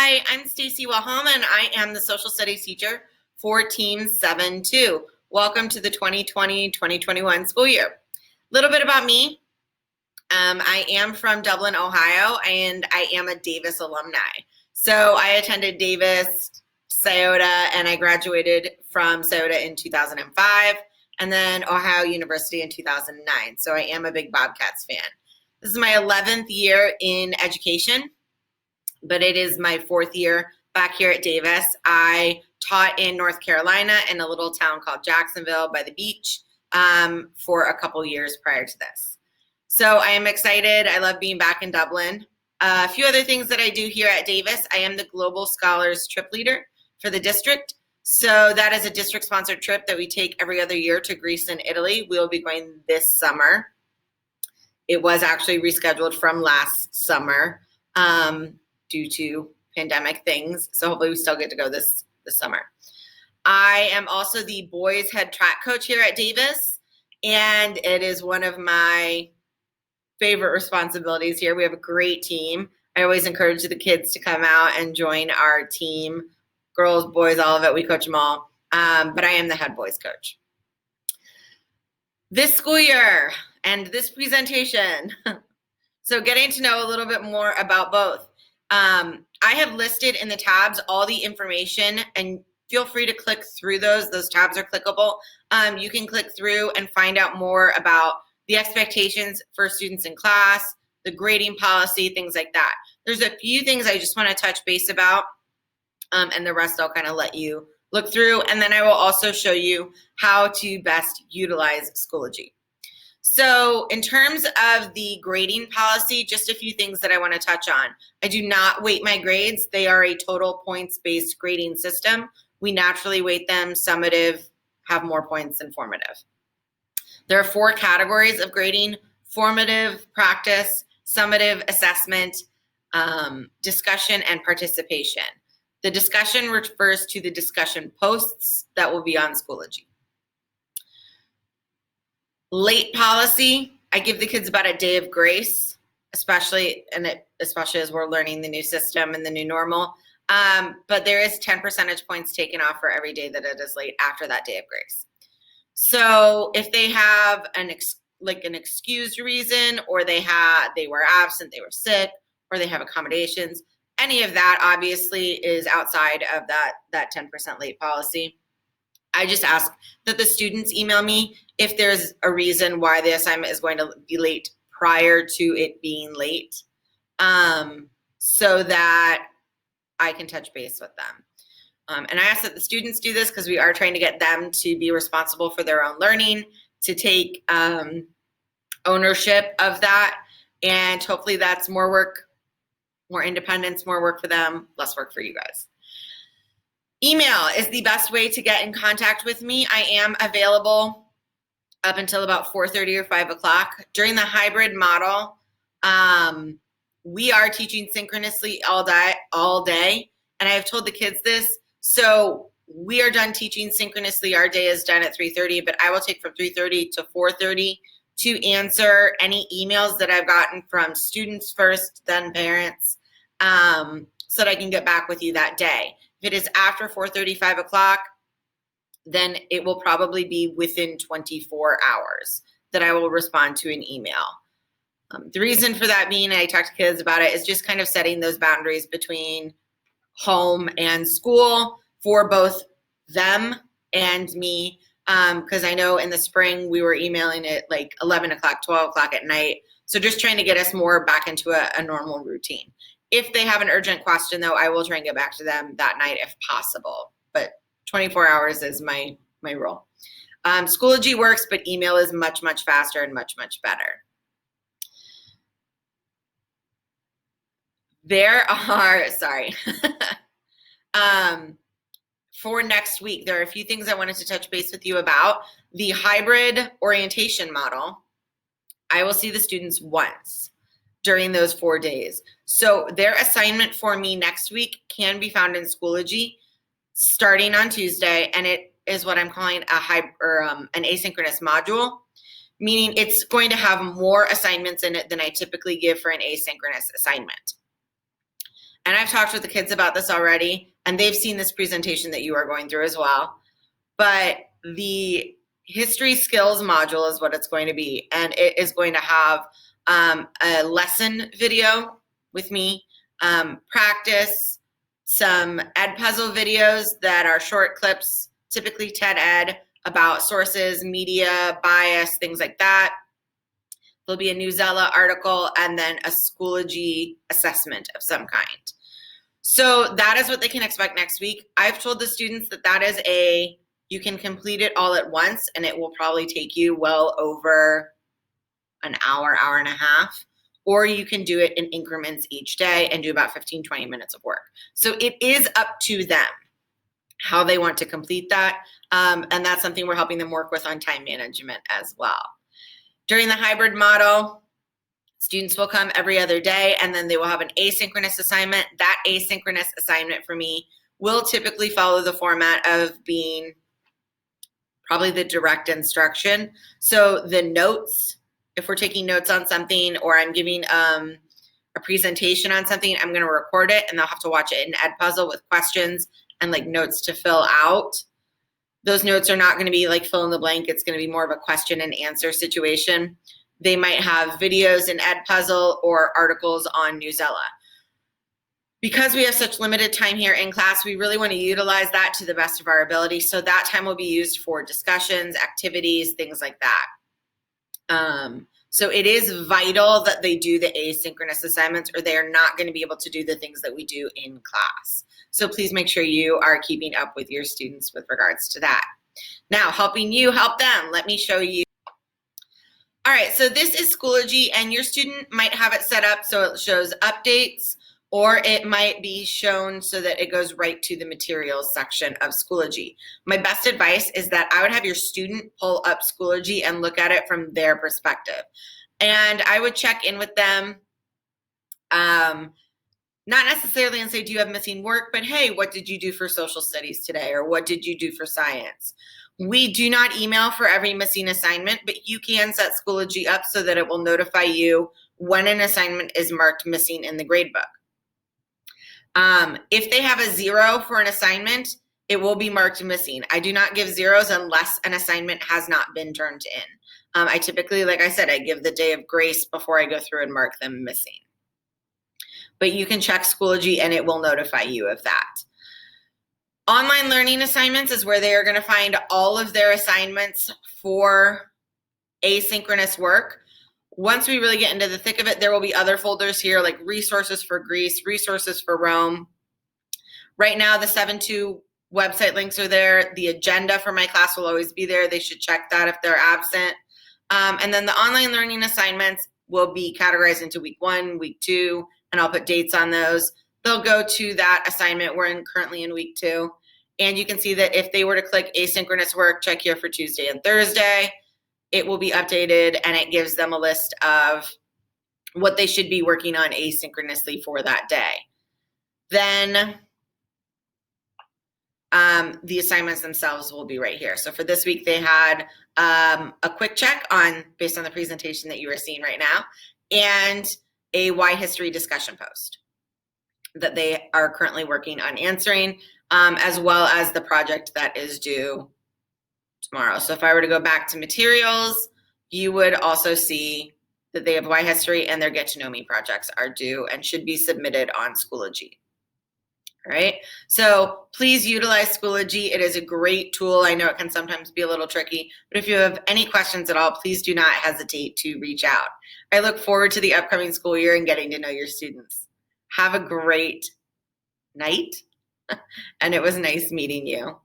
Hi, I'm Stacy Wahoma, and I am the social studies teacher for Team 7-2. Welcome to the 2020-2021 school year. A little bit about me. I am from Dublin, Ohio, and I am a Davis alumni. So I attended Davis, Scioto, and I graduated from Scioto in 2005, and then Ohio University in 2009. So I am a big Bobcats fan. This is my 11th year in education, but it is my 4th year back here at Davis. I taught in North Carolina in a little town called Jacksonville by the beach for a couple years prior to this. So I am excited. I love being back in Dublin. A few other things that I do here at Davis. I am the Global Scholars Trip Leader for the district. So that is a district-sponsored trip that we take every other year to Greece and Italy. We'll be going this summer. It was actually rescheduled from last summer due to pandemic things. So hopefully we still get to go this summer. I am also the boys head track coach here at Davis, and it is one of my favorite responsibilities here. We have a great team. I always encourage the kids to come out and join our team. Girls, boys, all of it. We coach them all. But I am the head boys coach. This school year and this presentation. So getting to know a little bit more about both. I have listed in the tabs all the information, and feel free to click through those. Those tabs are clickable. You can click through and find out more about the expectations for students in class, the grading policy, things like that. There's a few things I just want to touch base about, and the rest I'll kind of let you look through. And then I will also show you how to best utilize Schoology. So in terms of the grading policy, just a few things that I want to touch on. I do not weight my grades. They are a total points-based grading system. We naturally weight them. Summative have more points than formative. There are 4 categories of grading: formative, practice, summative, assessment, discussion, and participation. The discussion refers to the discussion posts that will be on Schoology. Late policy, I give the kids about a day of grace, especially as we're learning the new system and the new normal. But there is 10 percentage points taken off for every day that it is late after that day of grace. So if they have an excused reason, or they were absent, they were sick, or they have accommodations, any of that obviously is outside of that 10% late policy. I just ask that the students email me if there's a reason why the assignment is going to be late prior to it being late, so that I can touch base with them. And I ask that the students do this because we are trying to get them to be responsible for their own learning, to take ownership of that, and hopefully that's more work, more independence, more work for them, less work for you guys. Email is the best way to get in contact with me. I am available up until about 4:30 or 5 o'clock. During the hybrid model, we are teaching synchronously all day, and I have told the kids this. So we are done teaching synchronously. Our day is done at 3:30, but I will take from 3:30 to 4:30 to answer any emails that I've gotten from students first, then parents, so that I can get back with you that day. If it is after 4:30, 5 o'clock, then it will probably be within 24 hours that I will respond to an email. The reason for that being, I talk to kids about it, is just kind of setting those boundaries between home and school for both them and me, because I know in the spring we were emailing at like 11 o'clock, 12 o'clock at night. So just trying to get us more back into a normal routine. If they have an urgent question, though, I will try and get back to them that night if possible. But 24 hours is my rule. Schoology works, but email is much, much faster and much, much better. There are, for next week, there are a few things I wanted to touch base with you about. The hybrid orientation model, I will see the students once during those 4 days. So their assignment for me next week can be found in Schoology starting on Tuesday, and it is what I'm calling an asynchronous module, meaning it's going to have more assignments in it than I typically give for an asynchronous assignment. And I've talked with the kids about this already, and they've seen this presentation that you are going through as well. But the history skills module is what it's going to be. And it is going to have a lesson video with me, practice, some Edpuzzle videos that are short clips, typically TED Ed, about sources, media, bias, things like that. There'll be a Newsela article and then a Schoology assessment of some kind. So that is what they can expect next week. I've told the students that you can complete it all at once, and it will probably take you well over an hour, hour and a half, or you can do it in increments each day and do about 15, 20 minutes of work. So it is up to them how they want to complete that. And that's something we're helping them work with on time management as well. During the hybrid model, students will come every other day, and then they will have an asynchronous assignment. That asynchronous assignment for me will typically follow the format of being probably the direct instruction. So the notes, if we're taking notes on something or I'm giving a presentation on something, I'm going to record it and they'll have to watch it in Edpuzzle with questions and like notes to fill out. Those notes are not going to be like fill in the blank. It's going to be more of a question and answer situation. They might have videos in Edpuzzle or articles on Newsela. Because we have such limited time here in class, we really want to utilize that to the best of our ability. So that time will be used for discussions, activities, things like that. So it is vital that they do the asynchronous assignments, or they are not going to be able to do the things that we do in class. So please make sure you are keeping up with your students with regards to that. Now, helping you help them, let me show you. All right, so this is Schoology, and your student might have it set up so it shows updates, or it might be shown so that it goes right to the materials section of Schoology. My best advice is that I would have your student pull up Schoology and look at it from their perspective. And I would check in with them, not necessarily and say, do you have missing work, but hey, what did you do for social studies today? Or what did you do for science? We do not email for every missing assignment, but you can set Schoology up so that it will notify you when an assignment is marked missing in the gradebook. If they have a 0 for an assignment, it will be marked missing. I do not give zeros unless an assignment has not been turned in. I typically, like I said, I give the day of grace before I go through and mark them missing. But you can check Schoology and it will notify you of that. Online learning assignments is where they are going to find all of their assignments for asynchronous work. Once we really get into the thick of it, there will be other folders here like resources for Greece, resources for Rome. Right now, the 7-2 website links are there. The agenda for my class will always be there. They should check that if they're absent. And then the online learning assignments will be categorized into week 1, week 2, and I'll put dates on those. They'll go to that assignment. We're currently in week 2. And you can see that if they were to click asynchronous work, check here for Tuesday and Thursday, it will be updated and it gives them a list of what they should be working on asynchronously for that day. Then the assignments themselves will be right here. So for this week, they had a quick check based on the presentation that you are seeing right now, and a why history discussion post that they are currently working on answering, as well as the project that is due tomorrow. So if I were to go back to materials, you would also see that they have why history and their get to know me projects are due and should be submitted on Schoology. All right, so please utilize Schoology. It is a great tool. I know it can sometimes be a little tricky, but if you have any questions at all, please do not hesitate to reach out. I look forward to the upcoming school year and getting to know your students. Have a great night, and it was nice meeting you.